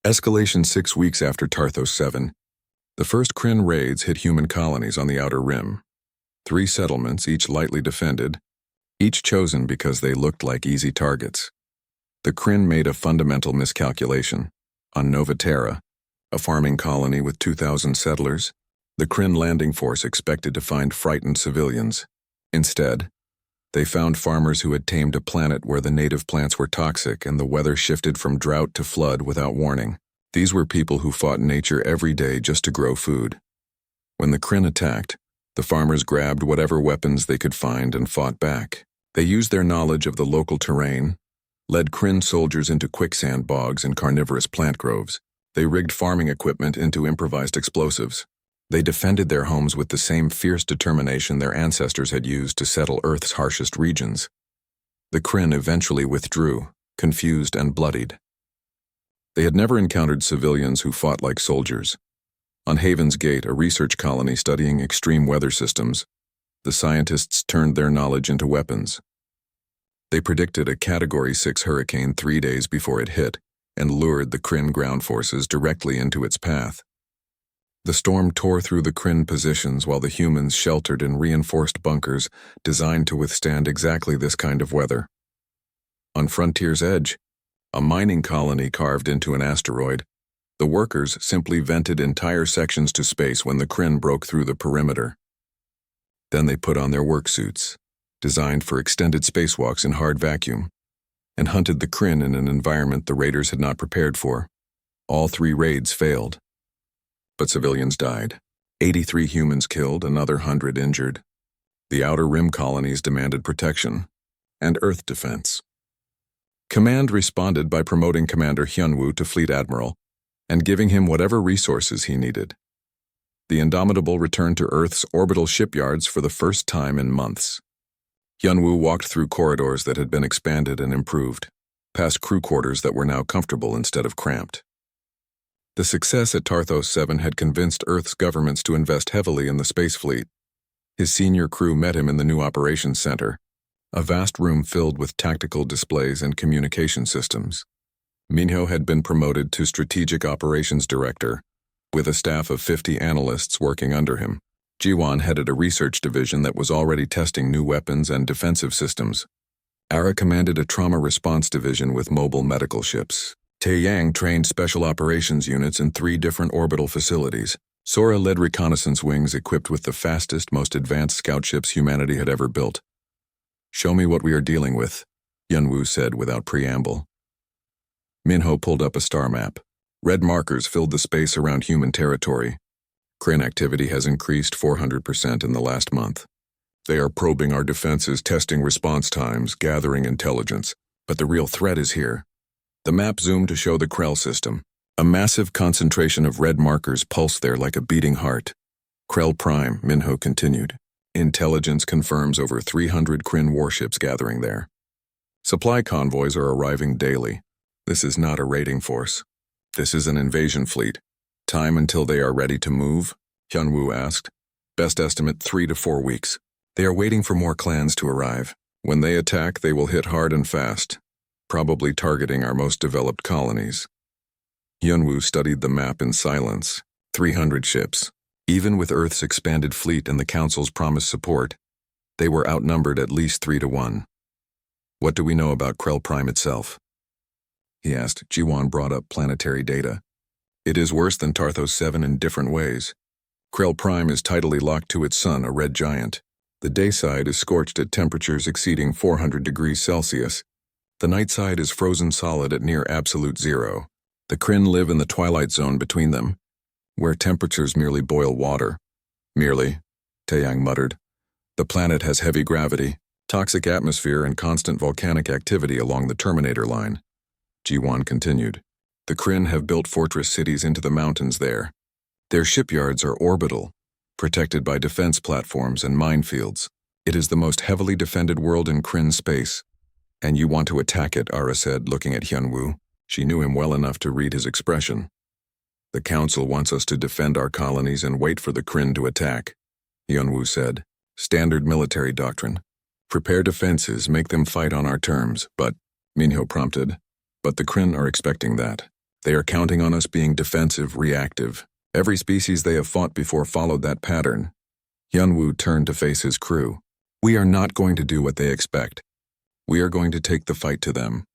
Escalation 6 weeks after Tarthos 7. The first Kryn raids hit human colonies on the Outer Rim. 3 settlements, each lightly defended, each chosen because they looked like easy targets. The Kryn made a fundamental miscalculation. On Nova Terra, a farming colony with 2,000 settlers, the Kryn landing force expected to find frightened civilians. Instead, they found farmers who had tamed a planet where the native plants were toxic and the weather shifted from drought to flood without warning. These were people who fought nature every day just to grow food. When the Kryn attacked, the farmers grabbed whatever weapons they could find and fought back. They used their knowledge of the local terrain, led Kryn soldiers into quicksand bogs and carnivorous plant groves. They rigged farming equipment into improvised explosives. They defended their homes with the same fierce determination their ancestors had used to settle Earth's harshest regions. The Kryn eventually withdrew, confused and bloodied. They had never encountered civilians who fought like soldiers. On Haven's Gate, a research colony studying extreme weather systems, the scientists turned their knowledge into weapons. They predicted a Category 6 hurricane 3 days before it hit and lured the Kryn ground forces directly into its path. The storm tore through the Kryn positions while the humans sheltered in reinforced bunkers designed to withstand exactly this kind of weather. On Frontier's edge, a mining colony carved into an asteroid, the workers simply vented entire sections to space when the Kryn broke through the perimeter. Then they put on their work suits, designed for extended spacewalks in hard vacuum, and hunted the Kryn in an environment the raiders had not prepared for. All 3 raids failed. But civilians died. 83 humans killed, another 100 injured. The Outer Rim colonies demanded protection and Earth defense. Command responded by promoting Commander Hyunwoo to Fleet Admiral and giving him whatever resources he needed. The Indomitable returned to Earth's orbital shipyards for the first time in months. Hyunwoo walked through corridors that had been expanded and improved, past crew quarters that were now comfortable instead of cramped. The success at Tarthos 7 had convinced Earth's governments to invest heavily in the space fleet. His senior crew met him in the new operations center, a vast room filled with tactical displays and communication systems. Minho had been promoted to Strategic Operations Director, with a staff of 50 analysts working under him. Jiwon headed a research division that was already testing new weapons and defensive systems. Ara commanded a trauma response division with mobile medical ships. Taeyang trained special operations units in 3 different orbital facilities. Sora led reconnaissance wings equipped with the fastest, most advanced scout ships humanity had ever built. "Show me what we are dealing with," Hyunwoo said without preamble. Minho pulled up a star map. Red markers filled the space around human territory. Kryn activity has increased 400% in the last month. They are probing our defenses, testing response times, gathering intelligence. But the real threat is here. The map zoomed to show the Krell system. A massive concentration of red markers pulsed there like a beating heart. Krell Prime, Minho continued. Intelligence confirms over 300 Kryn warships gathering there. Supply convoys are arriving daily. This is not a raiding force. This is an invasion fleet. Time until they are ready to move? Hyunwoo asked. Best estimate 3 to 4 weeks. They are waiting for more clans to arrive. When they attack, they will hit hard and fast, probably targeting our most developed colonies. Hyunwoo studied the map in silence. 300 ships. Even with Earth's expanded fleet and the Council's promised support, they were outnumbered at least 3 to 1. What do we know about Krell Prime itself? He asked. Jiwon brought up planetary data. It is worse than Tarthos 7 in different ways. Krell Prime is tidally locked to its sun, a red giant. The day side is scorched at temperatures exceeding 400 degrees Celsius. The night side is frozen solid at near absolute zero. The Kryn live in the twilight zone between them, where temperatures merely boil water. Merely, Taeyang muttered. The planet has heavy gravity, toxic atmosphere, and constant volcanic activity along the Terminator line. Jiwon continued. The Kryn have built fortress cities into the mountains there. Their shipyards are orbital, protected by defense platforms and minefields. It is the most heavily defended world in Kryn space. And you want to attack it, Ara said, looking at Hyunwoo. She knew him well enough to read his expression. The Council wants us to defend our colonies and wait for the Kryn to attack, Hyunwoo said. Standard military doctrine. Prepare defenses, make them fight on our terms, but, Minho prompted. But the Kryn are expecting that. They are counting on us being defensive, reactive. Every species they have fought before followed that pattern. Hyunwoo turned to face his crew. We are not going to do what they expect. We are going to take the fight to them.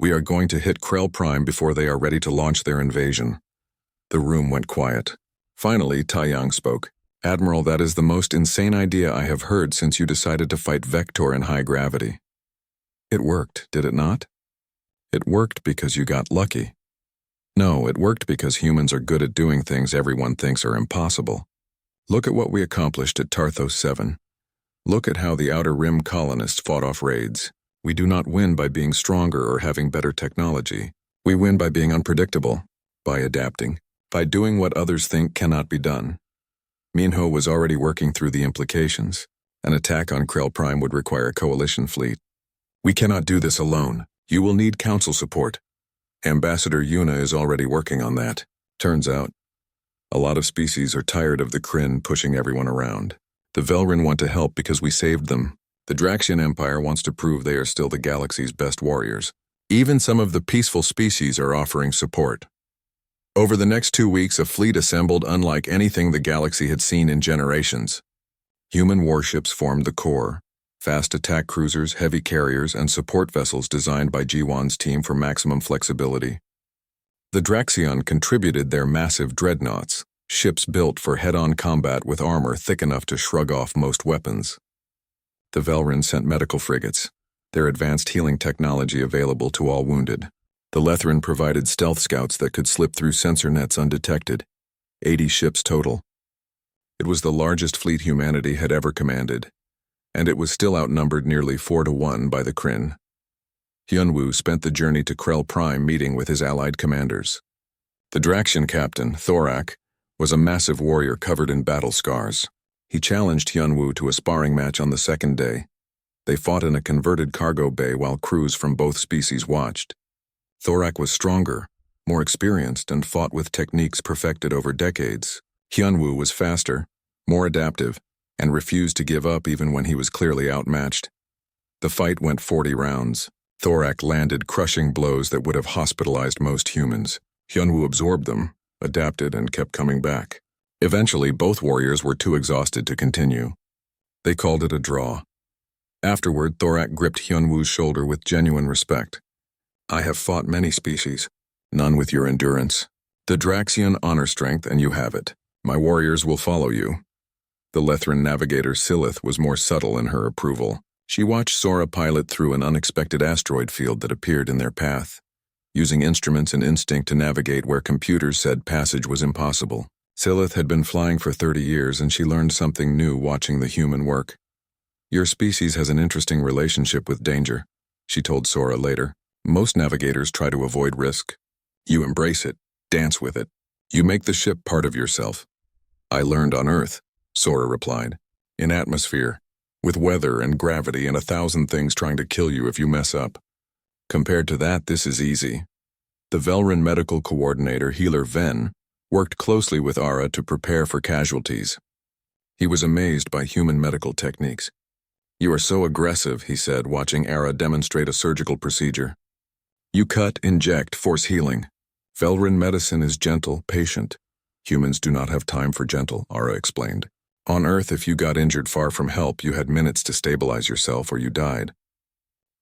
We are going to hit Krell Prime before they are ready to launch their invasion. The room went quiet. Finally, Taeyang spoke. Admiral, that is the most insane idea I have heard since you decided to fight Vector in high gravity. It worked, did it not? It worked because you got lucky. No, it worked because humans are good at doing things everyone thinks are impossible. Look at what we accomplished at Tarthos 7. Look at how the Outer Rim colonists fought off raids. We do not win by being stronger or having better technology. We win by being unpredictable, by adapting, by doing what others think cannot be done. Minho was already working through the implications. An attack on Krell Prime would require a coalition fleet. We cannot do this alone. You will need council support. Ambassador Yuna is already working on that. Turns out, a lot of species are tired of the Kryn pushing everyone around. The Velrin want to help because we saved them. The Draxian Empire wants to prove they are still the galaxy's best warriors. Even some of the peaceful species are offering support. Over the next 2 weeks, a fleet assembled unlike anything the galaxy had seen in generations. Human warships formed the core. Fast attack cruisers, heavy carriers, and support vessels designed by Jiwon's team for maximum flexibility. The Draxion contributed their massive dreadnoughts, ships built for head-on combat with armor thick enough to shrug off most weapons. The Velrin sent medical frigates, their advanced healing technology available to all wounded. The Lethrin provided stealth scouts that could slip through sensor nets undetected. 80 ships total. It was the largest fleet humanity had ever commanded, and it was still outnumbered nearly 4-1 by the Kryn. Hyunwoo spent the journey to Krell Prime meeting with his allied commanders. The Draxian captain, Thorak, was a massive warrior covered in battle scars. He challenged Hyunwoo to a sparring match on the second day. They fought in a converted cargo bay while crews from both species watched. Thorak was stronger, more experienced, and fought with techniques perfected over decades. Hyunwoo was faster, more adaptive, and refused to give up even when he was clearly outmatched. The fight went 40 rounds. Thorak landed crushing blows that would have hospitalized most humans. Hyunwoo absorbed them, adapted, and kept coming back. Eventually, both warriors were too exhausted to continue. They called it a draw. Afterward, Thorak gripped Hyunwoo's shoulder with genuine respect. I have fought many species, none with your endurance. The Draxian honor strength, and you have it. My warriors will follow you. The Lethrin navigator Silith was more subtle in her approval. She watched Sora pilot through an unexpected asteroid field that appeared in their path, using instruments and instinct to navigate where computers said passage was impossible. Silith had been flying for 30 years, and she learned something new watching the human work. Your species has an interesting relationship with danger, she told Sora later. Most navigators try to avoid risk. You embrace it, dance with it. You make the ship part of yourself. I learned on Earth, Sora replied. In atmosphere, with weather and gravity and 1,000 things trying to kill you if you mess up. Compared to that, this is easy. The Velrin medical coordinator, Healer Ven, worked closely with Ara to prepare for casualties. He was amazed by human medical techniques. You are so aggressive, he said, watching Ara demonstrate a surgical procedure. You cut, inject, force healing. Velrin medicine is gentle, patient. Humans do not have time for gentle, Ara explained. On Earth, if you got injured far from help, you had minutes to stabilize yourself or you died.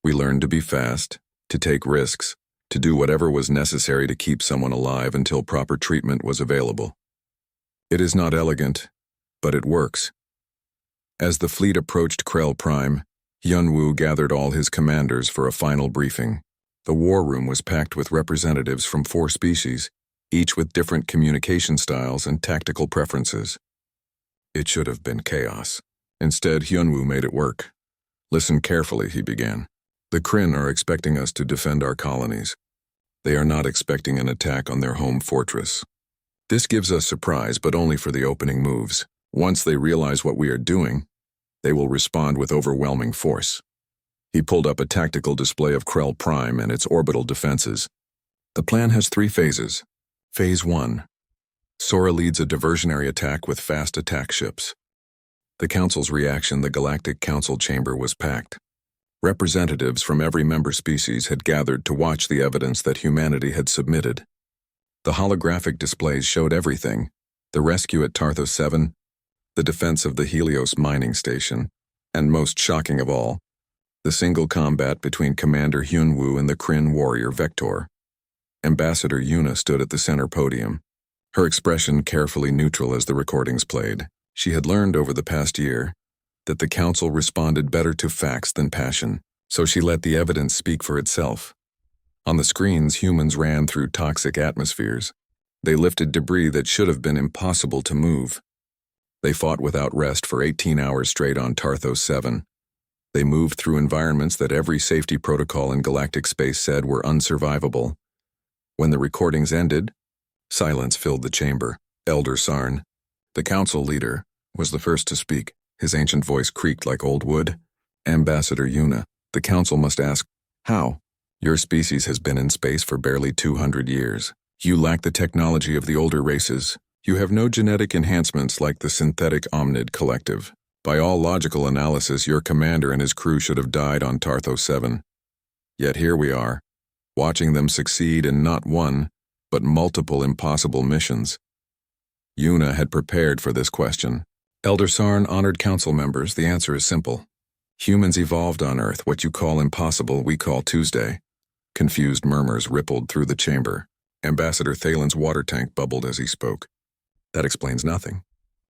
We learned to be fast, to take risks, to do whatever was necessary to keep someone alive until proper treatment was available. It is not elegant, but it works. As the fleet approached Krell Prime, Hyunwoo gathered all his commanders for a final briefing. The war room was packed with representatives from 4 species, each with different communication styles and tactical preferences. It should have been chaos. Instead, Hyunwoo made it work. Listen carefully, he began. The Kryn are expecting us to defend our colonies. They are not expecting an attack on their home fortress. This gives us surprise, but only for the opening moves. Once they realize what we are doing, they will respond with overwhelming force. He pulled up a tactical display of Krell Prime and its orbital defenses. The plan has 3 phases. Phase 1. Sora leads a diversionary attack with fast attack ships. The Council's reaction, the Galactic Council chamber was packed. Representatives from every member species had gathered to watch the evidence that humanity had submitted. The holographic displays showed everything: the rescue at Tarthos 7, the defense of the Helios mining station, and most shocking of all, the single combat between Commander Hyunwoo and the Kryn warrior Vector. Ambassador Yuna stood at the center podium, her expression carefully neutral as the recordings played. She had learned over the past year that the council responded better to facts than passion, so she let the evidence speak for itself. On the screens, humans ran through toxic atmospheres. They lifted debris that should have been impossible to move. They fought without rest for 18 hours straight on Tarthos 7. They moved through environments that every safety protocol in galactic space said were unsurvivable. When the recordings ended, silence filled the chamber. Elder Sarn, the council leader, was the first to speak. His ancient voice creaked like old wood. Ambassador Yuna, the council must ask, how? Your species has been in space for barely 200 years. You lack the technology of the older races. You have no genetic enhancements like the synthetic Omnid collective. By all logical analysis, your commander and his crew should have died on Tarthos 7. Yet here we are, watching them succeed in not one, but multiple impossible missions. Yuna had prepared for this question. Elder Sarn, honored council members, the answer is simple. Humans evolved on Earth. What you call impossible, we call Tuesday. Confused murmurs rippled through the chamber. Ambassador Thalen's water tank bubbled as he spoke. That explains nothing.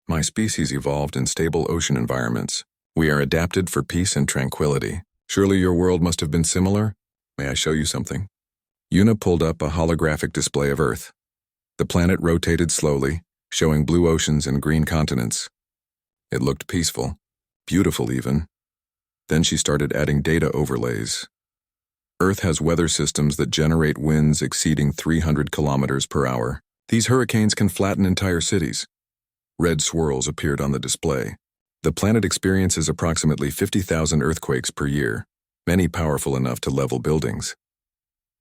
My species evolved in stable ocean environments. We are adapted for peace and tranquility. Surely your world must have been similar? May I show you something? Yuna pulled up a holographic display of Earth. The planet rotated slowly, showing blue oceans and green continents. It looked peaceful, beautiful even. Then she started adding data overlays. Earth has weather systems that generate winds exceeding 300 kilometers per hour. These hurricanes can flatten entire cities. Red swirls appeared on the display. The planet experiences approximately 50,000 earthquakes per year, many powerful enough to level buildings.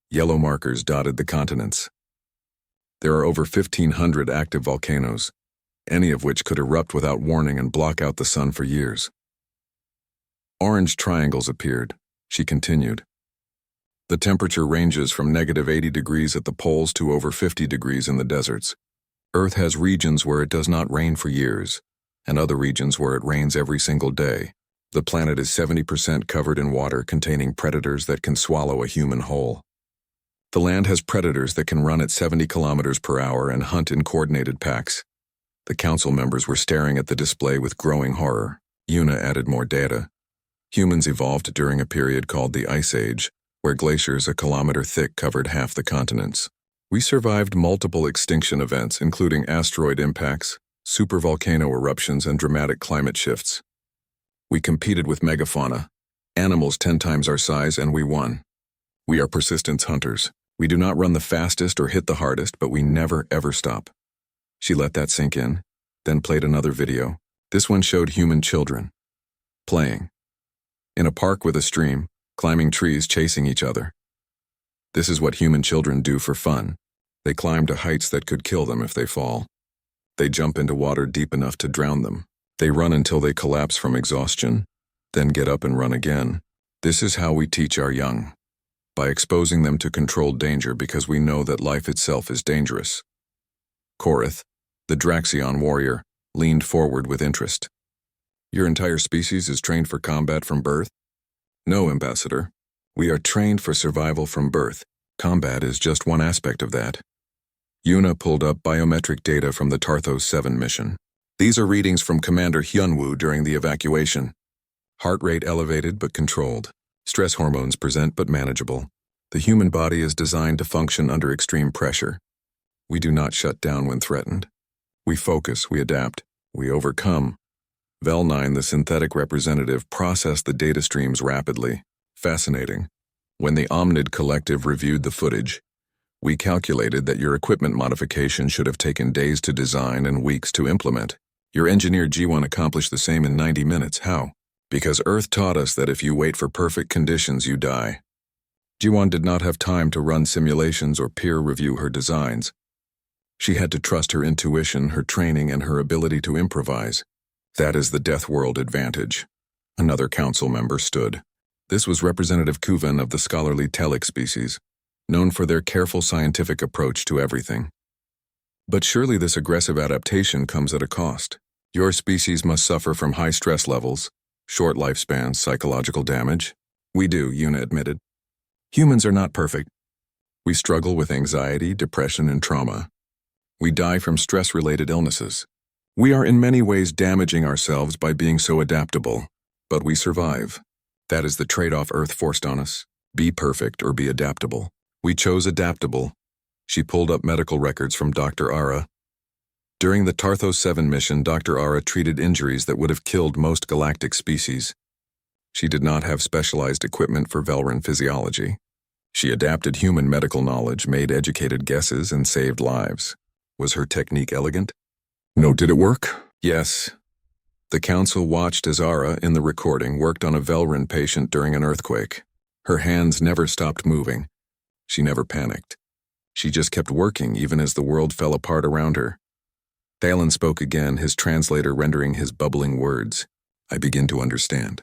Yellow markers dotted the continents. There are over 1,500 active volcanoes, any of which could erupt without warning and block out the sun for years. Orange triangles appeared. She continued. The temperature ranges from -80 degrees at the poles to over 50 degrees in the deserts. Earth has regions where it does not rain for years, and other regions where it rains every single day. The planet is 70% covered in water containing predators that can swallow a human whole. The land has predators that can run at 70 kilometers per hour and hunt in coordinated packs. The council members were staring at the display with growing horror. Yuna added more data. Humans evolved during a period called the Ice Age, where glaciers a kilometer thick covered half the continents. We survived multiple extinction events, including asteroid impacts, supervolcano eruptions, and dramatic climate shifts. We competed with megafauna, animals 10 times our size, and we won. We are persistence hunters. We do not run the fastest or hit the hardest, but we never ever stop. She let that sink in, then played another video. This one showed human children playing in a park with a stream, climbing trees, chasing each other. This is what human children do for fun. They climb to heights that could kill them if they fall. They jump into water deep enough to drown them. They run until they collapse from exhaustion, then get up and run again. This is how we teach our young, by exposing them to controlled danger because we know that life itself is dangerous. Korith, the Draxion warrior, leaned forward with interest. Your entire species is trained for combat from birth? No, Ambassador. We are trained for survival from birth. Combat is just one aspect of that. Yuna pulled up biometric data from the Tarthos 7 mission. These are readings from Commander Hyunwoo during the evacuation. Heart rate elevated but controlled. Stress hormones present but manageable. The human body is designed to function under extreme pressure. We do not shut down when threatened. We focus, we adapt, we overcome. Vel9, the synthetic representative, processed the data streams rapidly. Fascinating. When the Omnid Collective reviewed the footage, we calculated that your equipment modification should have taken days to design and weeks to implement. Your engineer G1 accomplished the same in 90 minutes. How? Because Earth taught us that if you wait for perfect conditions, you die. G1 did not have time to run simulations or peer review her designs. She had to trust her intuition, her training, and her ability to improvise. That is the Deathworld advantage. Another council member stood. This was Representative Kuvan of the scholarly Telic species, known for their careful scientific approach to everything. But surely this aggressive adaptation comes at a cost. Your species must suffer from high stress levels, short lifespans, psychological damage. We do, Yuna admitted. Humans are not perfect. We struggle with anxiety, depression, and trauma. We die from stress-related illnesses. We are in many ways damaging ourselves by being so adaptable, but we survive. That is the trade-off Earth forced on us. Be perfect or be adaptable. We chose adaptable. She pulled up medical records from Dr. Ara. During the Tarthos 7 mission, Dr. Ara treated injuries that would have killed most galactic species. She did not have specialized equipment for Velran physiology. She adapted human medical knowledge, made educated guesses, and saved lives. Was her technique elegant? No, did it work? Yes. The council watched as Ara, in the recording, worked on a Velran patient during an earthquake. Her hands never stopped moving. She never panicked. She just kept working even as the world fell apart around her. Thalen spoke again, his translator rendering his bubbling words. I begin to understand.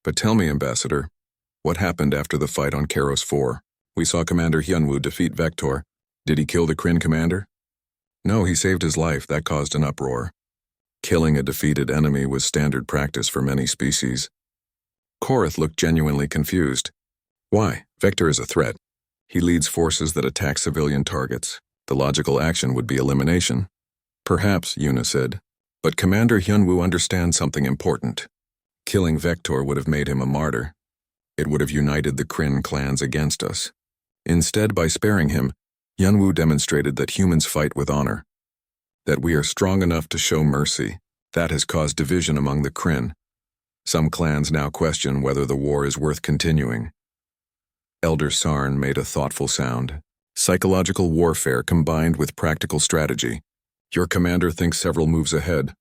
But tell me, Ambassador, what happened after the fight on Karos 4? We saw Commander Hyunwoo defeat Vector. Did he kill the Kryn commander? No, he saved his life. That caused an uproar. Killing a defeated enemy was standard practice for many species. Korath looked genuinely confused. Why? Vector is a threat. He leads forces that attack civilian targets. The logical action would be elimination. Perhaps, Yuna said. But Commander Hyunwoo understands something important. Killing Vector would have made him a martyr. It would have united the Kryn clans against us. Instead, by sparing him, Hyunwoo demonstrated that humans fight with honor. That we are strong enough to show mercy. That has caused division among the Kryn. Some clans now question whether the war is worth continuing. Elder Sarn made a thoughtful sound. Psychological warfare combined with practical strategy. Your commander thinks several moves ahead.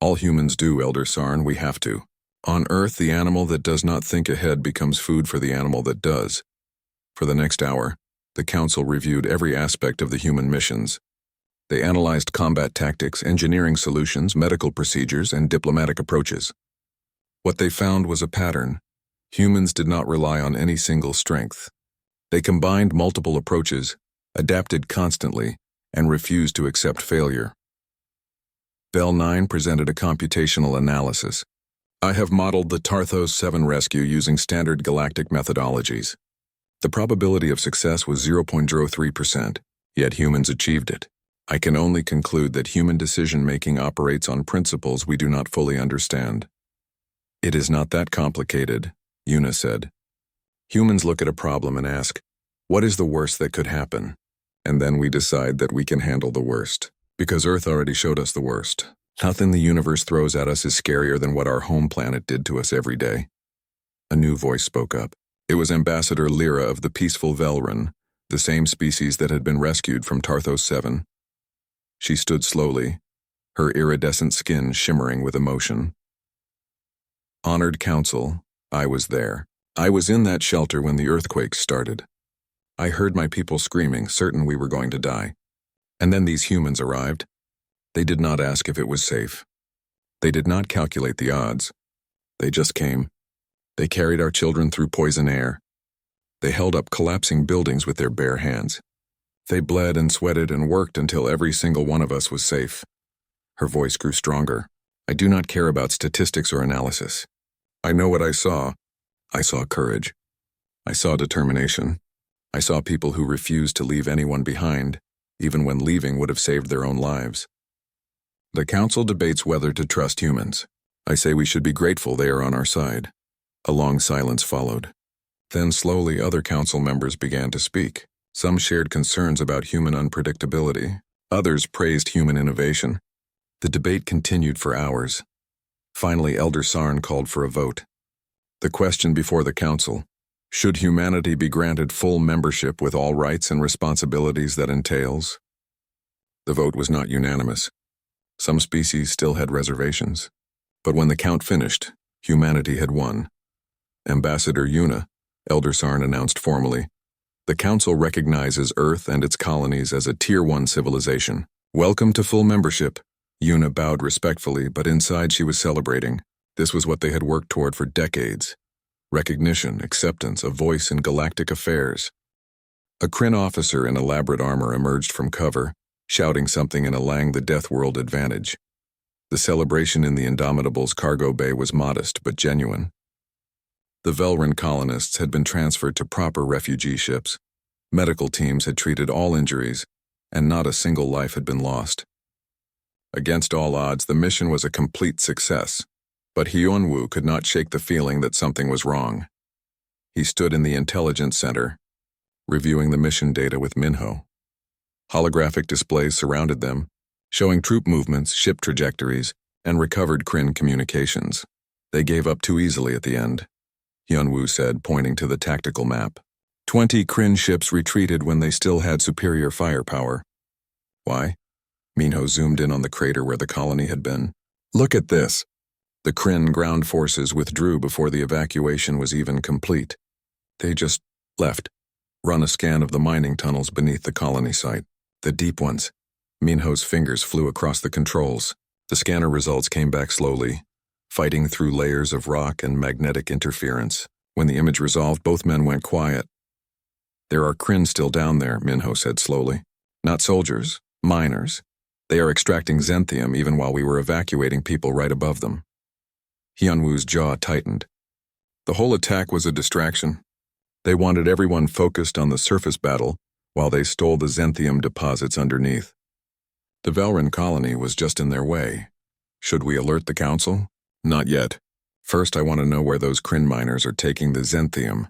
All humans do, Elder Sarn, we have to. On Earth, the animal that does not think ahead becomes food for the animal that does. For the next hour, the Council reviewed every aspect of the human missions. They analyzed combat tactics, engineering solutions, medical procedures, and diplomatic approaches. What they found was a pattern. Humans did not rely on any single strength. They combined multiple approaches, adapted constantly, and refused to accept failure. Bell 9 presented a computational analysis. I have modeled the Tarthos 7 rescue using standard galactic methodologies. The probability of success was 0.03%, yet humans achieved it. I can only conclude that human decision-making operates on principles we do not fully understand. It is not that complicated, Yuna said. Humans look at a problem and ask, what is the worst that could happen? And then we decide that we can handle the worst. Because Earth already showed us the worst. Nothing the universe throws at us is scarier than what our home planet did to us every day. A new voice spoke up. It was Ambassador Lyra of the peaceful Velran, the same species that had been rescued from Tarthos 7. She stood slowly, her iridescent skin shimmering with emotion. Honored Council, I was there. I was in that shelter when the earthquake started. I heard my people screaming, certain we were going to die. And then these humans arrived. They did not ask if it was safe. They did not calculate the odds. They just came. They carried our children through poison air. They held up collapsing buildings with their bare hands. They bled and sweated and worked until every single one of us was safe. Her voice grew stronger. I do not care about statistics or analysis. I know what I saw. I saw courage. I saw determination. I saw people who refused to leave anyone behind, even when leaving would have saved their own lives. The Council debates whether to trust humans. I say we should be grateful they are on our side. A long silence followed. Then slowly other Council members began to speak. Some shared concerns about human unpredictability. Others praised human innovation. The debate continued for hours. Finally, Elder Sarn called for a vote. The question before the Council: should humanity be granted full membership with all rights and responsibilities that entails? The vote was not unanimous. Some species still had reservations. But when the count finished, humanity had won. Ambassador Yuna, Elder Sarn announced formally, the Council recognizes Earth and its colonies as a Tier 1 civilization. Welcome to full membership. Yuna bowed respectfully, but inside she was celebrating. This was what they had worked toward for decades. Recognition, acceptance, a voice in galactic affairs. A Kryn officer in elaborate armor emerged from cover. shouting something in Alang the Deathworld advantage. The celebration in the Indomitable's cargo bay was modest but genuine. The Velran colonists had been transferred to proper refugee ships. Medical teams had treated all injuries, and not a single life had been lost. Against all odds, the mission was a complete success, but Hyunwoo could not shake the feeling that something was wrong. He stood in the intelligence center, reviewing the mission data with Minho. Holographic displays surrounded them, showing troop movements, ship trajectories, and recovered Kryn communications. They gave up too easily at the end, Hyunwoo said, pointing to the tactical map. 20 Kryn ships retreated when they still had superior firepower. Why? Minho zoomed in on the crater where the colony had been. Look at this. The Kryn ground forces withdrew before the evacuation was even complete. They just left. Run a scan of the mining tunnels beneath the colony site. The deep ones. Minho's fingers flew across the controls. The scanner results came back slowly, fighting through layers of rock and magnetic interference. When the image resolved, both men went quiet. There are Kryn still down there, Minho said slowly. Not soldiers, miners. They are extracting xanthium even while we were evacuating people right above them. Hyunwoo's jaw tightened. The whole attack was a distraction. They wanted everyone focused on the surface battle while they stole the xanthium deposits underneath. The Velran colony was just in their way. Should we alert the council? Not yet. First, I want to know where those Kryn miners are taking the xanthium.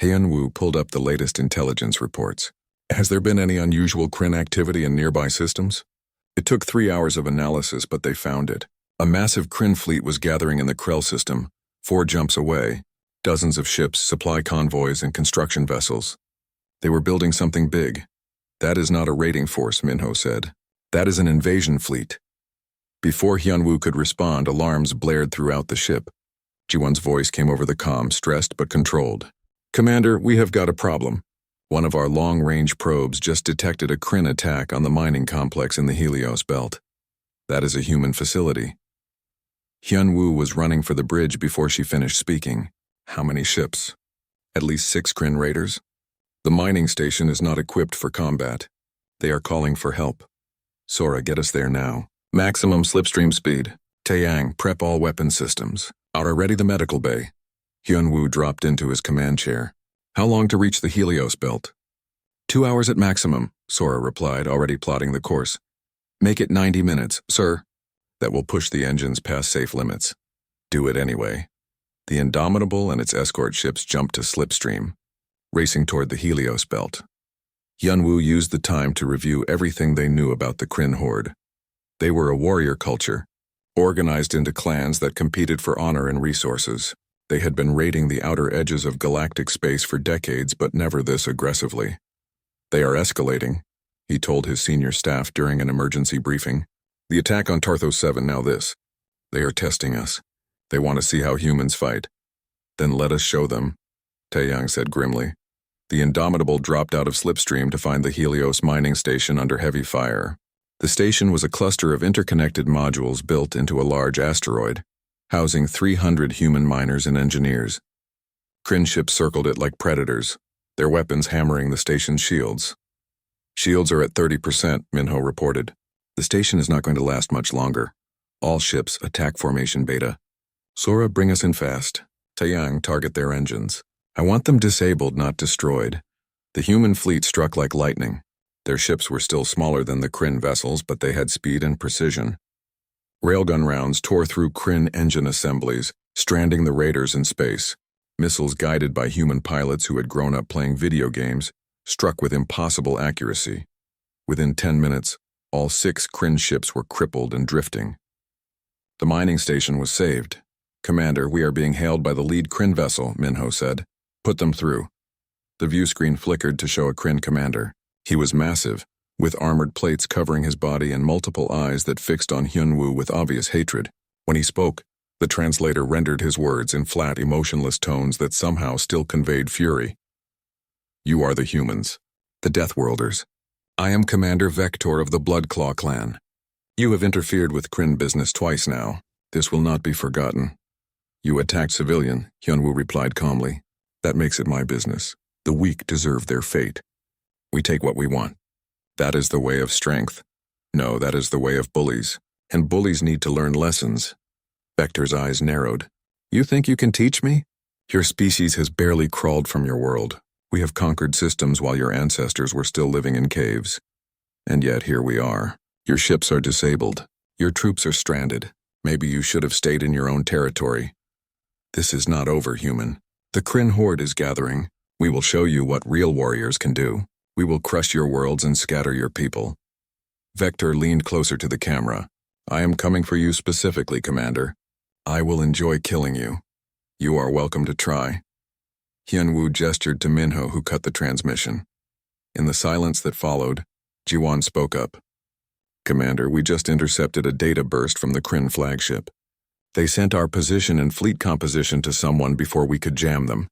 Hyunwoo pulled up the latest intelligence reports. Has there been any unusual Kryn activity in nearby systems? It took 3 hours of analysis, but they found it. A massive Kryn fleet was gathering in the Krell system, 4 jumps away, dozens of ships, supply convoys, and construction vessels. They were building something big. That is not a raiding force, Minho said. That is an invasion fleet. Before Hyunwoo could respond, alarms blared throughout the ship. Jiwon's voice came over the comm, stressed but controlled. Commander, we have got a problem. One of our long-range probes just detected a Kryn attack on the mining complex in the Helios belt. That is a human facility. Hyunwoo was running for the bridge before she finished speaking. How many ships? At least 6 Kryn raiders? The mining station is not equipped for combat. They are calling for help. Sora, get us there now. Maximum slipstream speed. Taeyang, prep all weapon systems. Are ready the medical bay. Hyunwoo dropped into his command chair. How long to reach the Helios belt? 2 hours at maximum, Sora replied, already plotting the course. Make it 90 minutes, sir. That will push the engines past safe limits. Do it anyway. The Indomitable and its escort ships jumped to slipstream, racing toward the Helios belt. Hyunwoo used the time to review everything they knew about the Kryn horde. They were a warrior culture, organized into clans that competed for honor and resources. They had been raiding the outer edges of galactic space for decades, but never this aggressively. They are escalating, he told his senior staff during an emergency briefing. The attack on Tarthos 7, now this. They are testing us. They want to see how humans fight. Then let us show them, Taeyang said grimly. The Indomitable dropped out of slipstream to find the Helios mining station under heavy fire. The station was a cluster of interconnected modules built into a large asteroid, housing 300 human miners and engineers. Kryn ships circled it like predators, their weapons hammering the station's shields. Shields are at 30%, Minho reported. The station is not going to last much longer. All ships, attack formation beta. Sora, bring us in fast. Taeyang, target their engines. I want them disabled, not destroyed. The human fleet struck like lightning. Their ships were still smaller than the Kryn vessels, but they had speed and precision. Railgun rounds tore through Kryn engine assemblies, stranding the raiders in space. Missiles guided by human pilots who had grown up playing video games struck with impossible accuracy. Within 10 minutes, all 6 Kryn ships were crippled and drifting. The mining station was saved. Commander, we are being hailed by the lead Kryn vessel, Minho said. Put them through. The view screen flickered to show a Kryn commander. He was massive, with armored plates covering his body and multiple eyes that fixed on Hyunwoo with obvious hatred. When he spoke, the translator rendered his words in flat, emotionless tones that somehow still conveyed fury. You are the humans, the Deathworlders. I am Commander Vector of the Bloodclaw clan. You have interfered with Kryn business twice now. This will not be forgotten. You attacked civilian, Hyunwoo replied calmly. That makes it my business. The weak deserve their fate. We take what we want. That is the way of strength. No, that is the way of bullies. And bullies need to learn lessons. Vector's eyes narrowed. You think you can teach me? Your species has barely crawled from your world. We have conquered systems while your ancestors were still living in caves. And yet here we are. Your ships are disabled. Your troops are stranded. Maybe you should have stayed in your own territory. This is not over, human. The Kryn horde is gathering. We will show you what real warriors can do. We will crush your worlds and scatter your people. Vector leaned closer to the camera. I am coming for you specifically, Commander. I will enjoy killing you. You are welcome to try. Hyunwoo gestured to Minho, who cut the transmission. In the silence that followed, Jiwon spoke up. Commander, we just intercepted a data burst from the Kryn flagship. They sent our position and fleet composition to someone before we could jam them.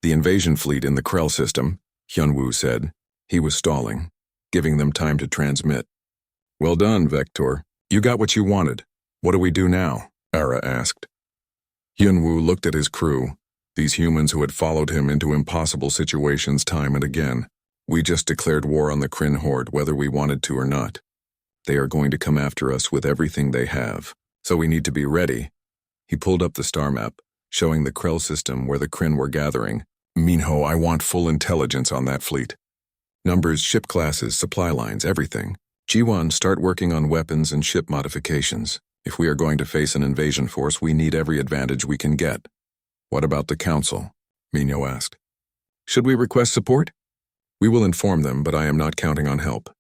The invasion fleet in the Krell system, Hyunwoo said. He was stalling, giving them time to transmit. Well done, Vector. You got what you wanted. What do we do now? Ara asked. Hyunwoo looked at his crew, these humans who had followed him into impossible situations time and again. We just declared war on the Kryn horde, whether we wanted to or not. They are going to come after us with everything they have, so we need to be ready. He pulled up the star map, showing the Krell system where the Kryn were gathering. Minho, I want full intelligence on that fleet. Numbers, ship classes, supply lines, everything. Jiwon, start working on weapons and ship modifications. If we are going to face an invasion force, we need every advantage we can get. What about the Council? Minho asked. Should we request support? We will inform them, but I am not counting on help.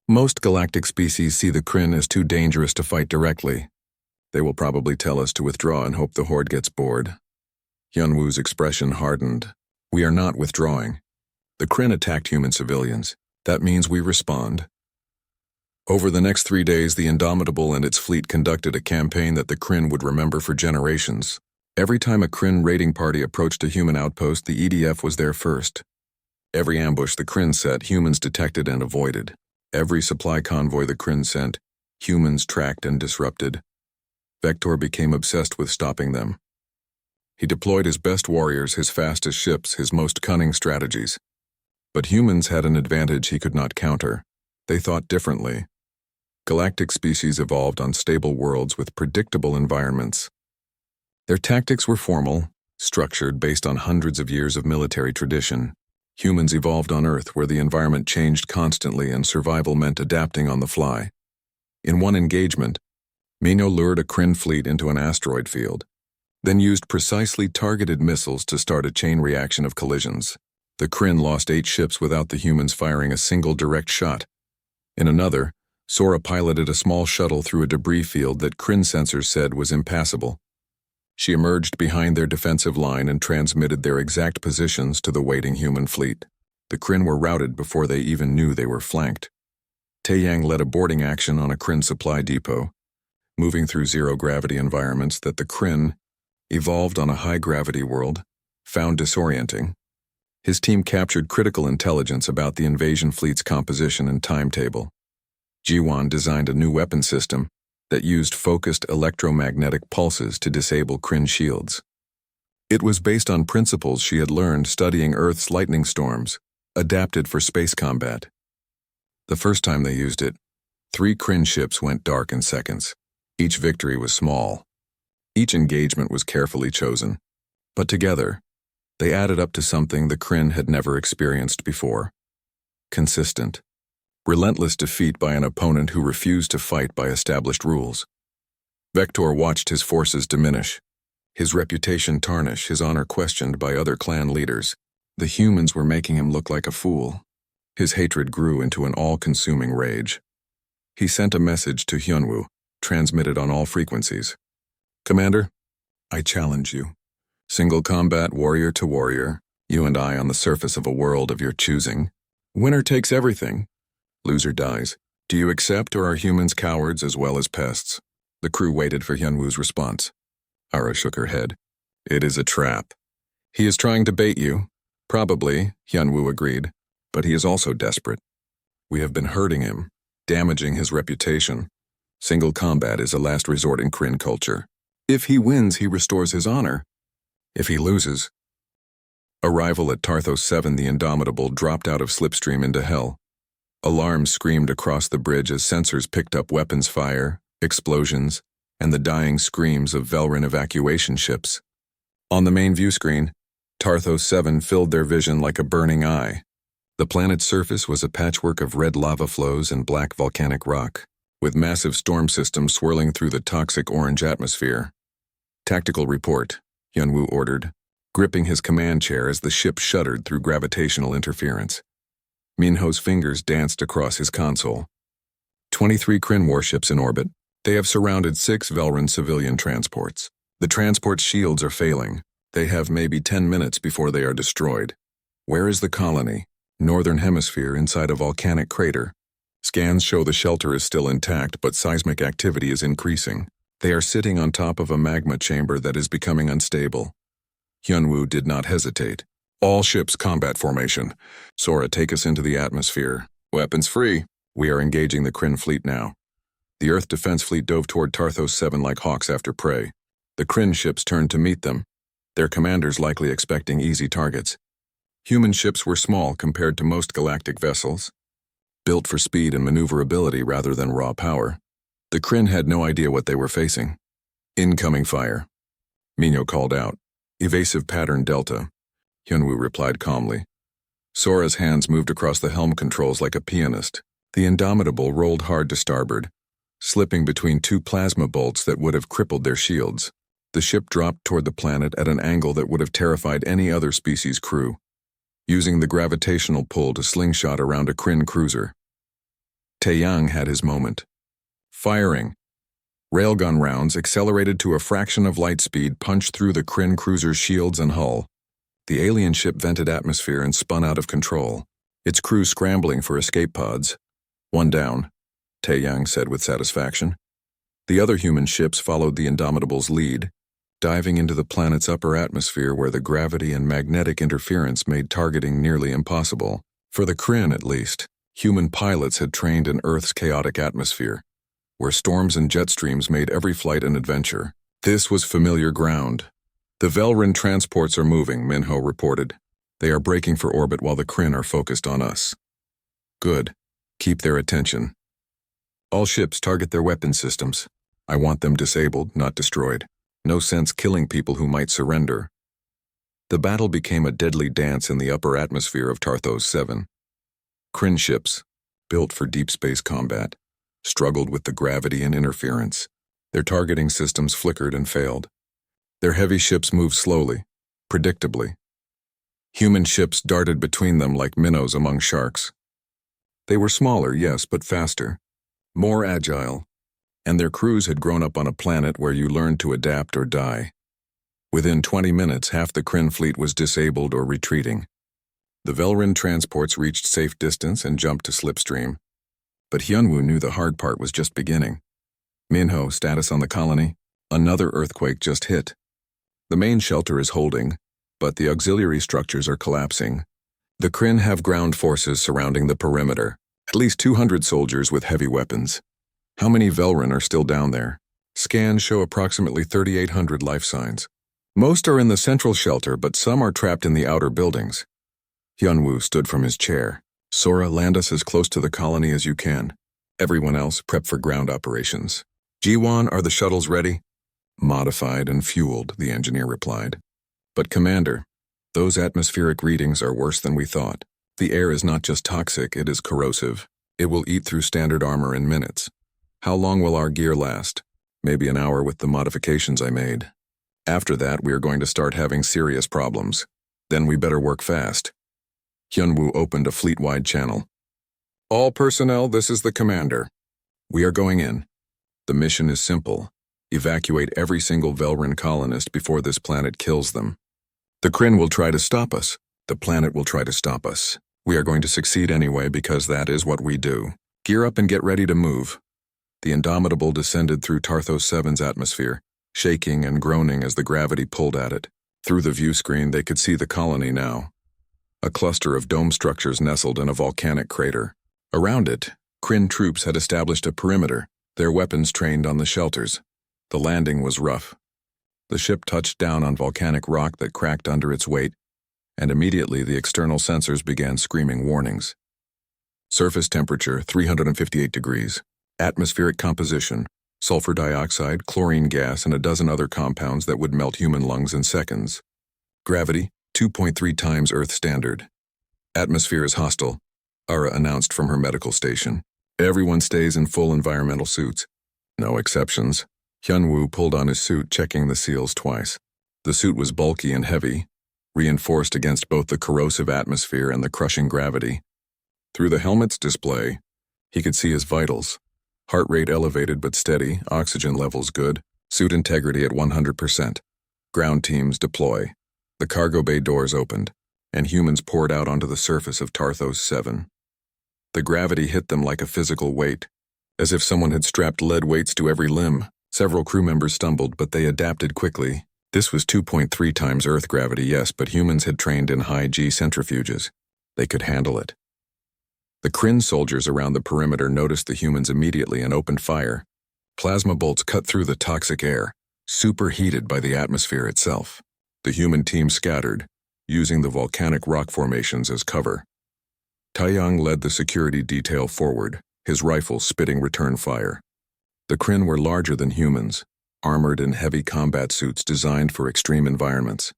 Most galactic species see the Kryn as too dangerous to fight directly. They will probably tell us to withdraw and hope the horde gets bored. Hyunwoo's expression hardened. We are not withdrawing. The Kryn attacked human civilians. That means we respond. Over the next 3 days, the Indomitable and its fleet conducted a campaign that the Kryn would remember for generations. Every time a Kryn raiding party approached a human outpost, the EDF was there first. Every ambush the Kryn set, humans detected and avoided. Every supply convoy the Kryn sent, humans tracked and disrupted. Vector became obsessed with stopping them. He deployed his best warriors, his fastest ships, his most cunning strategies. But humans had an advantage he could not counter. They thought differently. Galactic species evolved on stable worlds with predictable environments. Their tactics were formal, structured based on hundreds of years of military tradition. Humans evolved on Earth where the environment changed constantly and survival meant adapting on the fly. In one engagement, Minho lured a Kryn fleet into an asteroid field, then used precisely targeted missiles to start a chain reaction of collisions. The Kryn lost 8 ships without the humans firing a single direct shot. In another, Sora piloted a small shuttle through a debris field that Kryn sensors said was impassable. She emerged behind their defensive line and transmitted their exact positions to the waiting human fleet. The Kryn were routed before they even knew they were flanked. Taeyang led a boarding action on a Kryn supply depot, moving through zero-gravity environments that the Kryn, evolved on a high-gravity world, found disorienting. His team captured critical intelligence about the invasion fleet's composition and timetable. Jiwon designed a new weapon system that used focused electromagnetic pulses to disable Kryn shields. It was based on principles she had learned studying Earth's lightning storms, adapted for space combat. The first time they used it, 3 Kryn ships went dark in seconds. Each victory was small. Each engagement was carefully chosen. But together, they added up to something the Kryn had never experienced before. Consistent. Relentless defeat by an opponent who refused to fight by established rules. Vector watched his forces diminish, his reputation tarnish, his honor questioned by other clan leaders. The humans were making him look like a fool. His hatred grew into an all-consuming rage. He sent a message to Hyunwoo, transmitted on all frequencies. Commander, I challenge you. Single combat, warrior to warrior, you and I on the surface of a world of your choosing. Winner takes everything. Loser dies. Do you accept, or are humans cowards as well as pests? The crew waited for Hyunwoo's response. Ara shook her head. It is a trap. He is trying to bait you. Probably, Hyunwoo agreed, but he is also desperate. We have been hurting him, damaging his reputation. Single combat is a last resort in Kryn culture. If he wins, he restores his honor. If he loses... Arrival at Tarthos 7, the Indomitable dropped out of slipstream into hell. Alarms screamed across the bridge as sensors picked up weapons fire, explosions, and the dying screams of Velrin evacuation ships. On the main view screen, Tarthos 7 filled their vision like a burning eye. The planet's surface was a patchwork of red lava flows and black volcanic rock, with massive storm systems swirling through the toxic orange atmosphere. "Tactical report," Hyunwoo ordered, gripping his command chair as the ship shuddered through gravitational interference. Minho's fingers danced across his console. 23 Kryn warships in orbit. They have surrounded 6 Velrin civilian transports. The transport shields are failing. They have maybe 10 minutes before they are destroyed. Where is the colony? Northern hemisphere inside a volcanic crater. Scans show the shelter is still intact, but seismic activity is increasing. They are sitting on top of a magma chamber that is becoming unstable. Hyunwoo did not hesitate. "All ships combat formation. Sora, take us into the atmosphere. Weapons free. We are engaging the Kryn fleet now." The Earth Defense Fleet dove toward Tarthos 7 like hawks after prey. The Kryn ships turned to meet them, their commanders likely expecting easy targets. Human ships were small compared to most galactic vessels, built for speed and maneuverability rather than raw power. The Kryn had no idea what they were facing. "Incoming fire," Minho called out. "Evasive pattern Delta," Hyunwoo replied calmly. Sora's hands moved across the helm controls like a pianist. The Indomitable rolled hard to starboard, slipping between 2 plasma bolts that would have crippled their shields. The ship dropped toward the planet at an angle that would have terrified any other species' crew, using the gravitational pull to slingshot around a Kryn cruiser. Taeyang had his moment. Firing. Railgun rounds, accelerated to a fraction of light speed, punched through the Kryn cruiser's shields and hull. The alien ship vented atmosphere and spun out of control, its crew scrambling for escape pods. "One down," Taeyang said with satisfaction. The other human ships followed the Indomitable's lead, diving into the planet's upper atmosphere where the gravity and magnetic interference made targeting nearly impossible. For the Kryn, at least, human pilots had trained in Earth's chaotic atmosphere, where storms and jet streams made every flight an adventure. This was familiar ground. "The Velrin transports are moving," Minho reported. "They are braking for orbit while the Kryn are focused on us." "Good. Keep their attention. All ships target their weapon systems. I want them disabled, not destroyed. No sense killing people who might surrender." The battle became a deadly dance in the upper atmosphere of Tarthos 7. Kryn ships, built for deep space combat, struggled with the gravity and interference. Their targeting systems flickered and failed. Their heavy ships moved slowly, predictably. Human ships darted between them like minnows among sharks. They were smaller, yes, but faster, more agile, and their crews had grown up on a planet where you learned to adapt or die. Within 20 minutes, half the Kryn fleet was disabled or retreating. The Velrin transports reached safe distance and jumped to slipstream. But Hyunwoo knew the hard part was just beginning. "Minho, status on the colony? Another earthquake just hit. The main shelter is holding, but the auxiliary structures are collapsing. The Kryn have ground forces surrounding the perimeter, at least 200 soldiers with heavy weapons. How many Velrin are still down there?" Scans show approximately 3,800 life signs. Most are in the central shelter, but some are trapped in the outer buildings. Hyunwoo stood from his chair. "Sora, land us as close to the colony as you can. Everyone else, prep for ground operations." "Jiwon, are the shuttles ready?" "Modified and fueled," the engineer replied. "But Commander, those atmospheric readings are worse than we thought. The air is not just toxic, it is corrosive. It will eat through standard armor in minutes. How long will our gear last? Maybe an hour with the modifications I made. After that, we are going to start having serious problems. Then we better work fast." Hyunwoo opened a fleet-wide channel. "All personnel, this is the commander. We are going in. The mission is simple. Evacuate every single Velrin colonist before this planet kills them. The Kryn will try to stop us. The planet will try to stop us. We are going to succeed anyway because that is what we do. Gear up and get ready to move." The Indomitable descended through Tarthos 7's atmosphere, shaking and groaning as the gravity pulled at it. Through the view screen, they could see the colony now. A cluster of dome structures nestled in a volcanic crater. Around it, Kryn troops had established a perimeter, their weapons trained on the shelters. The landing was rough. The ship touched down on volcanic rock that cracked under its weight, and immediately the external sensors began screaming warnings. Surface temperature 358 degrees. Atmospheric composition: sulfur dioxide, chlorine gas, and a dozen other compounds that would melt human lungs in seconds. Gravity 2.3 times Earth standard. Atmosphere is hostile, Ara announced from her medical station. Everyone stays in full environmental suits. No exceptions. Hyunwoo pulled on his suit, checking the seals twice. The suit was bulky and heavy, reinforced against both the corrosive atmosphere and the crushing gravity. Through the helmet's display, he could see his vitals. Heart rate elevated but steady, oxygen levels good, suit integrity at 100%. Ground teams deploy. The cargo bay doors opened, and humans poured out onto the surface of Tarthos 7. The gravity hit them like a physical weight, as if someone had strapped lead weights to every limb. Several crew members stumbled, but they adapted quickly. This was 2.3 times Earth gravity, yes, but humans had trained in high-G centrifuges. They could handle it. The Kryn soldiers around the perimeter noticed the humans immediately and opened fire. Plasma bolts cut through the toxic air, superheated by the atmosphere itself. The human team scattered, using the volcanic rock formations as cover. Taeyang led the security detail forward, his rifle spitting return fire. The Kryn were larger than humans, armored in heavy combat suits designed for extreme environments.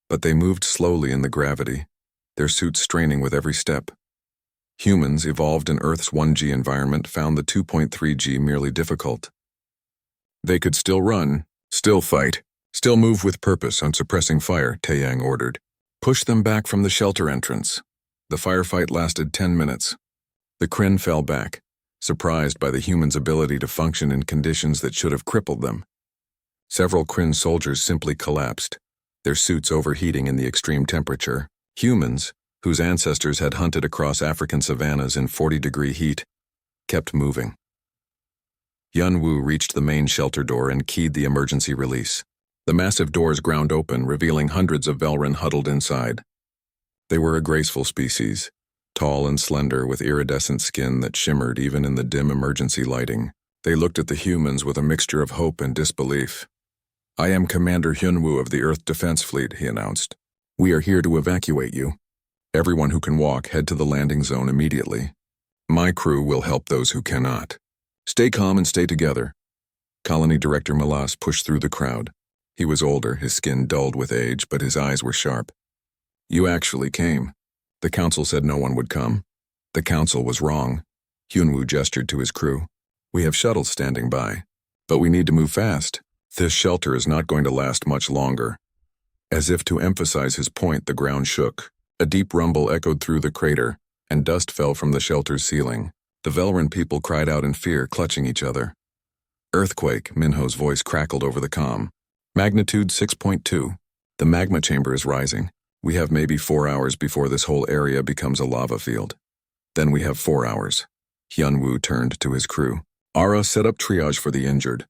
But they moved slowly in the gravity, their suits straining with every step. Humans, evolved in Earth's 1G environment, found the 2.3G merely difficult. They could still run, still fight, still move with purpose on suppressing fire, Taeyang ordered. Push them back from the shelter entrance. The firefight lasted 10 minutes. The Kryn fell back, surprised by the humans' ability to function in conditions that should have crippled them. Several Kryn soldiers simply collapsed, their suits overheating in the extreme temperature. Humans, whose ancestors had hunted across African savannas in 40-degree heat, kept moving. Hyunwoo reached the main shelter door and keyed the emergency release. The massive doors ground open, revealing hundreds of Velryn huddled inside. They were a graceful species, tall and slender with iridescent skin that shimmered even in the dim emergency lighting. They looked at the humans with a mixture of hope and disbelief. "I am Commander Hyunwoo of the Earth Defense Fleet," he announced. "We are here to evacuate you. Everyone who can walk, head to the landing zone immediately. My crew will help those who cannot. Stay calm and stay together." Colony Director Malas pushed through the crowd. He was older, his skin dulled with age, but his eyes were sharp. "You actually came. The council said no one would come. The council was wrong." Hyunwoo gestured to his crew. "We have shuttles standing by, but we need to move fast. This shelter is not going to last much longer." As if to emphasize his point, the ground shook. A deep rumble echoed through the crater, and dust fell from the shelter's ceiling. The Velryn people cried out in fear, clutching each other. "Earthquake," Minho's voice crackled over the comm. "Magnitude 6.2. The magma chamber is rising. We have maybe 4 hours before this whole area becomes a lava field. Then we have 4 hours." Hyunwoo turned to his crew. "Ara, set up triage for the injured.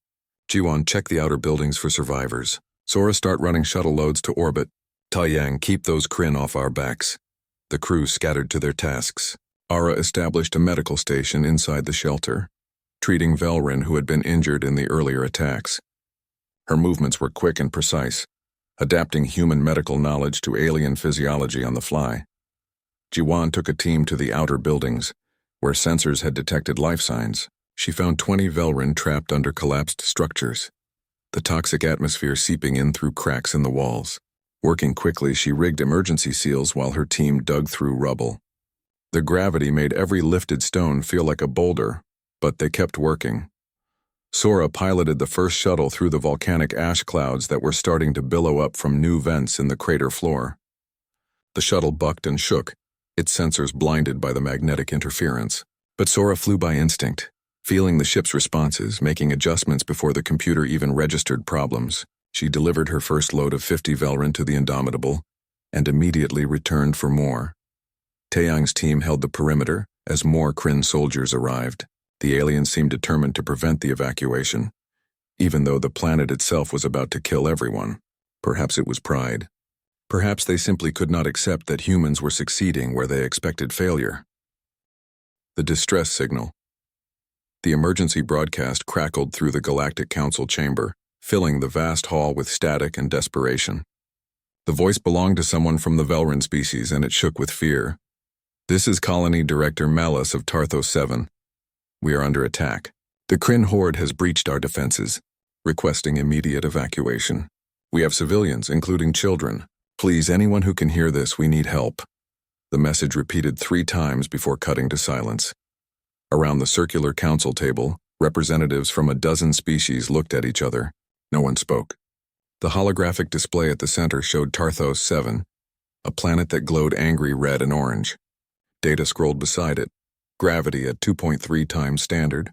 Jiwon, check the outer buildings for survivors. Sora, start running shuttle loads to orbit. Taeyang, keep those Kryn off our backs." The crew scattered to their tasks. Ara established a medical station inside the shelter, treating Velryn who had been injured in the earlier attacks. Her movements were quick and precise, adapting human medical knowledge to alien physiology on the fly. Jiwon took a team to the outer buildings, where sensors had detected life signs. She found 20 Velryn trapped under collapsed structures, the toxic atmosphere seeping in through cracks in the walls. Working quickly, she rigged emergency seals while her team dug through rubble. The gravity made every lifted stone feel like a boulder, but they kept working. Sora piloted the first shuttle through the volcanic ash clouds that were starting to billow up from new vents in the crater floor. The shuttle bucked and shook, its sensors blinded by the magnetic interference. But Sora flew by instinct, feeling the ship's responses, making adjustments before the computer even registered problems. She delivered her first load of 50 Velryn to the Indomitable, and immediately returned for more. Taeyang's team held the perimeter as more Kryn soldiers arrived. The aliens seemed determined to prevent the evacuation, even though the planet itself was about to kill everyone. Perhaps it was pride. Perhaps they simply could not accept that humans were succeeding where they expected failure. The distress signal. The emergency broadcast crackled through the Galactic Council chamber, filling the vast hall with static and desperation. The voice belonged to someone from the Velryn species, and it shook with fear. This is Colony Director Malus of Tarthos 7. We are under attack. The Kryn horde has breached our defenses, requesting immediate evacuation. We have civilians, including children. Please, anyone who can hear this, we need help. The message repeated 3 times before cutting to silence. Around the circular council table, representatives from a dozen species looked at each other. No one spoke. The holographic display at the center showed Tarthos 7, a planet that glowed angry red and orange. Data scrolled beside it. Gravity at 2.3 times standard.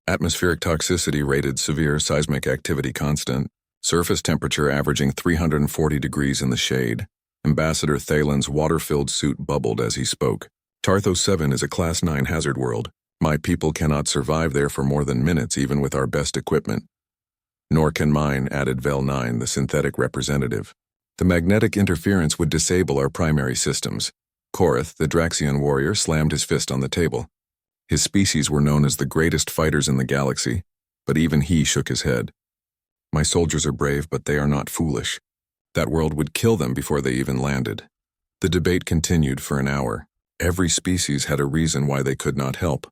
Atmospheric toxicity rated severe, seismic activity constant. Surface temperature averaging 340 degrees in the shade. Ambassador Thalen's water-filled suit bubbled as he spoke. Tarthos 7 is a Class 9 hazard world. My people cannot survive there for more than minutes even with our best equipment. Nor can mine, added Vel 9, the synthetic representative. The magnetic interference would disable our primary systems. Korath, the Draxian warrior, slammed his fist on the table. His species were known as the greatest fighters in the galaxy, but even he shook his head. My soldiers are brave, but they are not foolish. That world would kill them before they even landed. The debate continued for an hour. Every species had a reason why they could not help.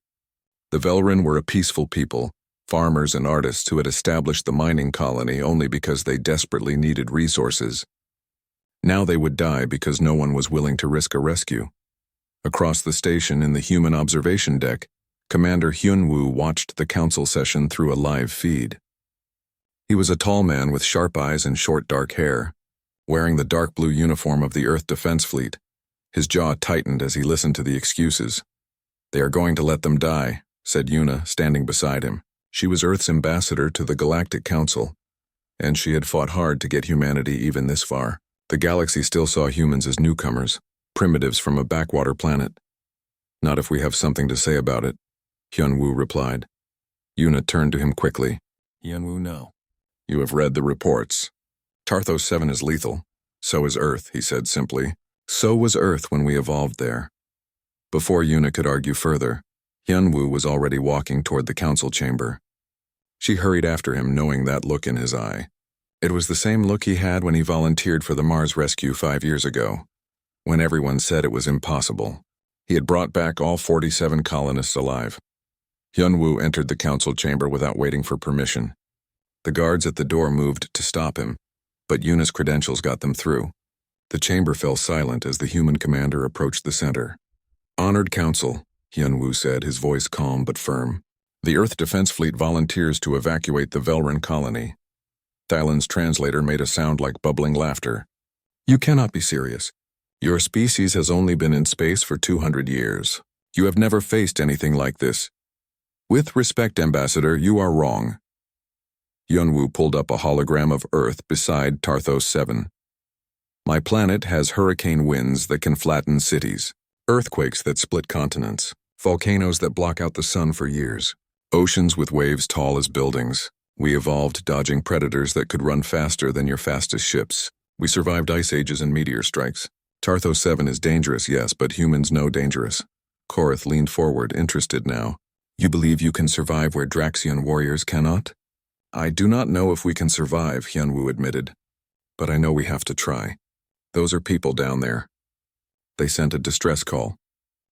The Velrin were a peaceful people, farmers and artists who had established the mining colony only because they desperately needed resources. Now they would die because no one was willing to risk a rescue. Across the station in the human observation deck, Commander Hyun-woo watched the council session through a live feed. He was a tall man with sharp eyes and short dark hair, wearing the dark blue uniform of the Earth Defense Fleet. His jaw tightened as he listened to the excuses. "They are going to let them die," said Yuna, standing beside him. She was Earth's ambassador to the Galactic Council, and she had fought hard to get humanity even this far. The galaxy still saw humans as newcomers, primitives from a backwater planet. "Not if we have something to say about it," Hyun-woo replied. Yuna turned to him quickly. "Hyun-woo, no. You have read the reports. Tarthos 7 is lethal. So is Earth," he said simply. "So was Earth when we evolved there." Before Yuna could argue further, Hyun-woo was already walking toward the council chamber. She hurried after him, knowing that look in his eye. It was the same look he had when he volunteered for the Mars rescue 5 years ago, when everyone said it was impossible. He had brought back all 47 colonists alive. Hyun-woo entered the council chamber without waiting for permission. The guards at the door moved to stop him, but Yuna's credentials got them through. The chamber fell silent as the human commander approached the center. "Honored Council," Hyun-woo said, his voice calm but firm. "The Earth Defense Fleet volunteers to evacuate the Velrin colony." Thalen's translator made a sound like bubbling laughter. "You cannot be serious. Your species has only been in space for 200 years. You have never faced anything like this. With respect, Ambassador, you are wrong." Hyun-woo pulled up a hologram of Earth beside Tarthos 7. "My planet has hurricane winds that can flatten cities, earthquakes that split continents, volcanoes that block out the sun for years, oceans with waves tall as buildings. We evolved dodging predators that could run faster than your fastest ships. We survived ice ages and meteor strikes. Tarthos 7 is dangerous, yes, but humans know dangerous." Korath leaned forward, interested now. "You believe you can survive where Draxian warriors cannot?" "I do not know if we can survive," Hyun-woo admitted. "But I know we have to try. Those are people down there." They sent a distress call.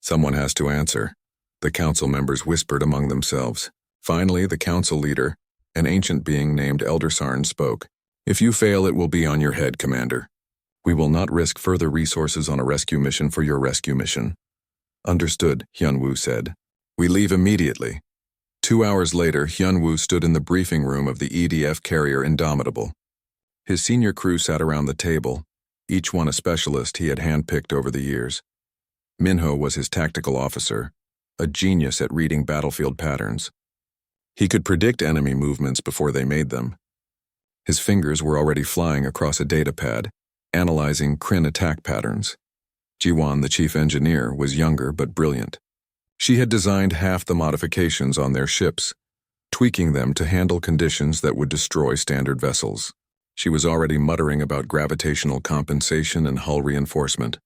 Someone has to answer. The council members whispered among themselves. Finally, the council leader, an ancient being named Elder Sarn, spoke. "If you fail, it will be on your head, Commander. We will not risk further resources on a rescue mission for your rescue mission." "Understood," Hyun-woo said. "We leave immediately." 2 hours later, Hyun-woo stood in the briefing room of the EDF carrier Indomitable. His senior crew sat around the table, each one a specialist he had handpicked over the years. Minho was his tactical officer, a genius at reading battlefield patterns. He could predict enemy movements before they made them. His fingers were already flying across a datapad, analyzing Kryn attack patterns. Jiwon, the chief engineer, was younger but brilliant. She had designed half the modifications on their ships, tweaking them to handle conditions that would destroy standard vessels. She was already muttering about gravitational compensation and hull reinforcement.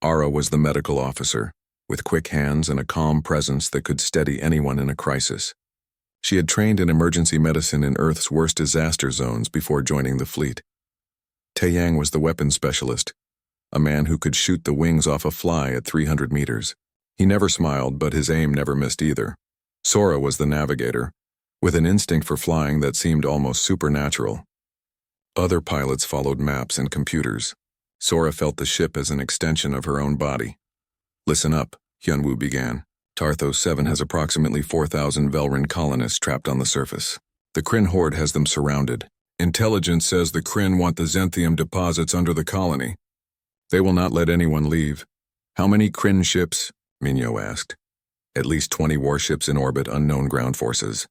Ara was the medical officer, with quick hands and a calm presence that could steady anyone in a crisis. She had trained in emergency medicine in Earth's worst disaster zones before joining the fleet. Taeyang was the weapons specialist, a man who could shoot the wings off a fly at 300 meters. He never smiled, but his aim never missed either. Sora was the navigator, with an instinct for flying that seemed almost supernatural. Other pilots followed maps and computers. Sora felt the ship as an extension of her own body. "Listen up," Hyunwoo began. "Tarthos 7 has approximately 4,000 Velrin colonists trapped on the surface. The Kryn horde has them surrounded. Intelligence says the Kryn want the Zenthium deposits under the colony. They will not let anyone leave." "How many Kryn ships?" Minyo asked. "At least 20 warships in orbit, unknown ground forces."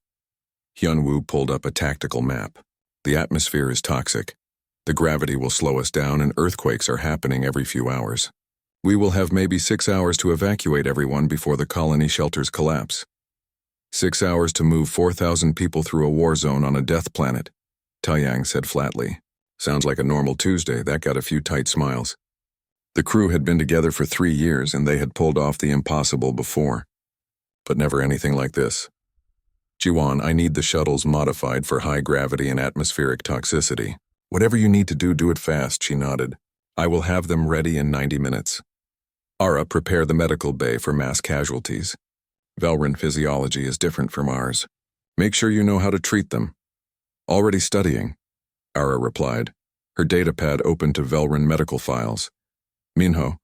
Hyunwoo pulled up a tactical map. "The atmosphere is toxic. The gravity will slow us down and earthquakes are happening every few hours. We will have maybe 6 hours to evacuate everyone before the colony shelters collapse. 6 hours to move 4,000 people through a war zone on a death planet," Taeyang said flatly. "Sounds like a normal Tuesday." That got a few tight smiles. The crew had been together for 3 years and they had pulled off the impossible before. But never anything like this. "Jiwon, I need the shuttles modified for high gravity and atmospheric toxicity. Whatever you need to do it fast," she nodded. "I will have them ready in 90 minutes. Ara, prepare the medical bay for mass casualties. Velrin physiology is different from ours. Make sure you know how to treat them." "Already studying," Ara replied, her datapad open to Velrin medical files. "Minho,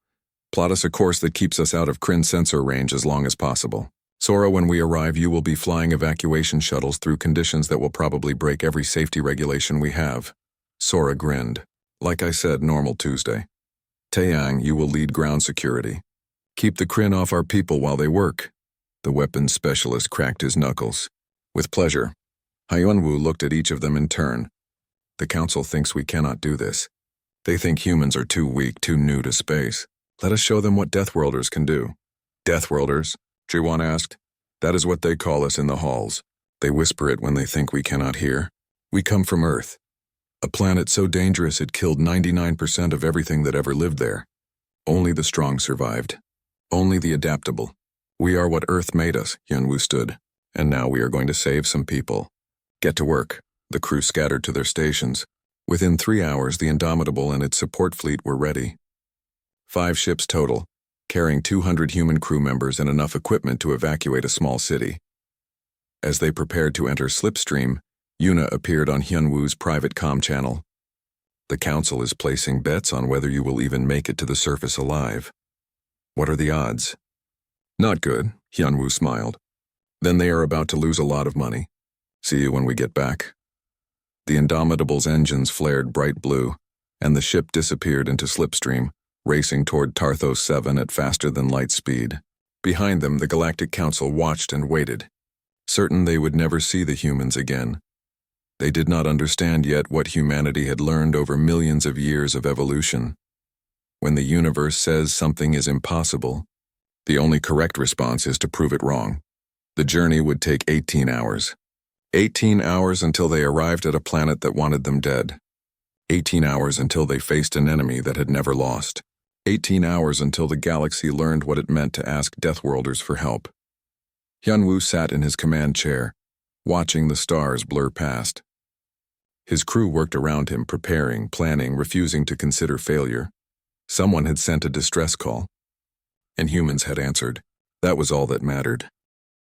plot us a course that keeps us out of Kryn sensor range as long as possible. Sora, when we arrive, you will be flying evacuation shuttles through conditions that will probably break every safety regulation we have." Sora grinned. "Like I said, normal Tuesday. Taeyang, you will lead ground security. Keep the Kryn off our people while they work." The weapons specialist cracked his knuckles. "With pleasure." Hyunwoo looked at each of them in turn. "The council thinks we cannot do this. They think humans are too weak, too new to space. Let us show them what Deathworlders can do." "Deathworlders?" Jiwon asked. "That is what they call us in the halls. They whisper it when they think we cannot hear. We come from Earth, a planet so dangerous it killed 99% of everything that ever lived there. Only the strong survived. Only the adaptable. We are what Earth made us," Hyunwoo stood. "And now we are going to save some people. Get to work." The crew scattered to their stations. Within 3 hours, the Indomitable and its support fleet were ready. 5 ships total, carrying 200 human crew members and enough equipment to evacuate a small city. As they prepared to enter Slipstream, Yuna appeared on Hyunwoo's private comm channel. "The council is placing bets on whether you will even make it to the surface alive. What are the odds?" "Not good," Hyunwoo smiled. "Then they are about to lose a lot of money. See you when we get back." The Indomitable's engines flared bright blue, and the ship disappeared into Slipstream, racing toward Tarthos 7 at faster-than-light speed. Behind them, the Galactic Council watched and waited, certain they would never see the humans again. They did not understand yet what humanity had learned over millions of years of evolution. When the universe says something is impossible, the only correct response is to prove it wrong. The journey would take 18 hours. 18 hours until they arrived at a planet that wanted them dead. 18 hours until they faced an enemy that had never lost. 18 hours until the galaxy learned what it meant to ask Deathworlders for help. Hyunwoo sat in his command chair, watching the stars blur past. His crew worked around him, preparing, planning, refusing to consider failure. Someone had sent a distress call, and humans had answered. That was all that mattered.